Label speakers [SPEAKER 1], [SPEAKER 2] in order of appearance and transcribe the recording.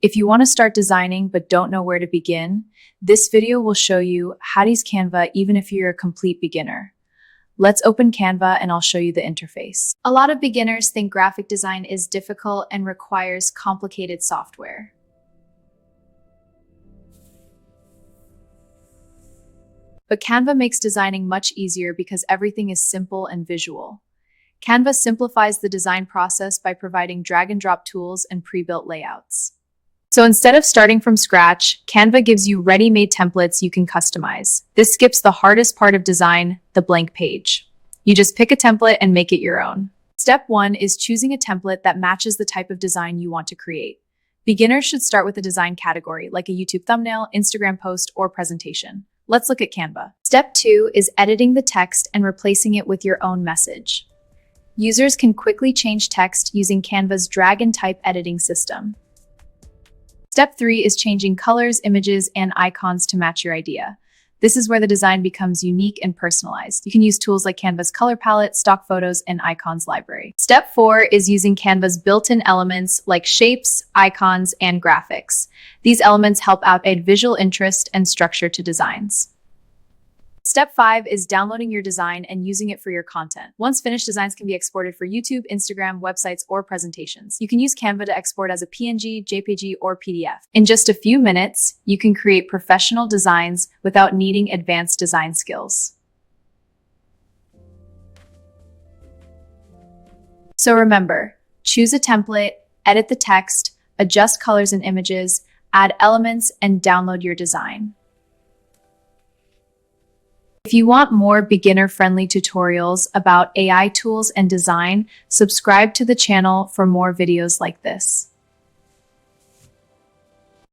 [SPEAKER 1] If you want to start designing but don't know where to begin, this video will show you how to use Canva even if you're a complete beginner. Let's open Canva and I'll show you the interface. A lot of beginners think graphic design is difficult and requires complicated software. But Canva makes designing much easier because everything is simple and visual. Canva simplifies the design process by providing drag-and-drop tools and pre-built layouts. So instead of starting from scratch, Canva gives you ready-made templates you can customize. This skips the hardest part of design, the blank page. You just pick a template and make it your own. Step 1 is choosing a template that matches the type of design you want to create. Beginners should start with a design category like a YouTube thumbnail, Instagram post, or presentation. Let's look at Canva. Step 2 is editing the text and replacing it with your own message. Users can quickly change text using Canva's drag and type editing system. Step 3 is changing colors, images, and icons to match your idea. This is where the design becomes unique and personalized. You can use tools like Canva's color palette, stock photos, and icons library. Step 4 is using Canva's built-in elements like shapes, icons, and graphics. These elements help out add visual interest and structure to designs. Step 5 is downloading your design and using it for your content. Once finished, designs can be exported for YouTube, Instagram, websites, or presentations. You can use Canva to export as a PNG, JPG, or PDF. In just a few minutes, you can create professional designs without needing advanced design skills. So remember, choose a template, edit the text, adjust colors and images, add elements, and download your design. If you want more beginner-friendly tutorials about AI tools and design, subscribe to the channel for more videos like this.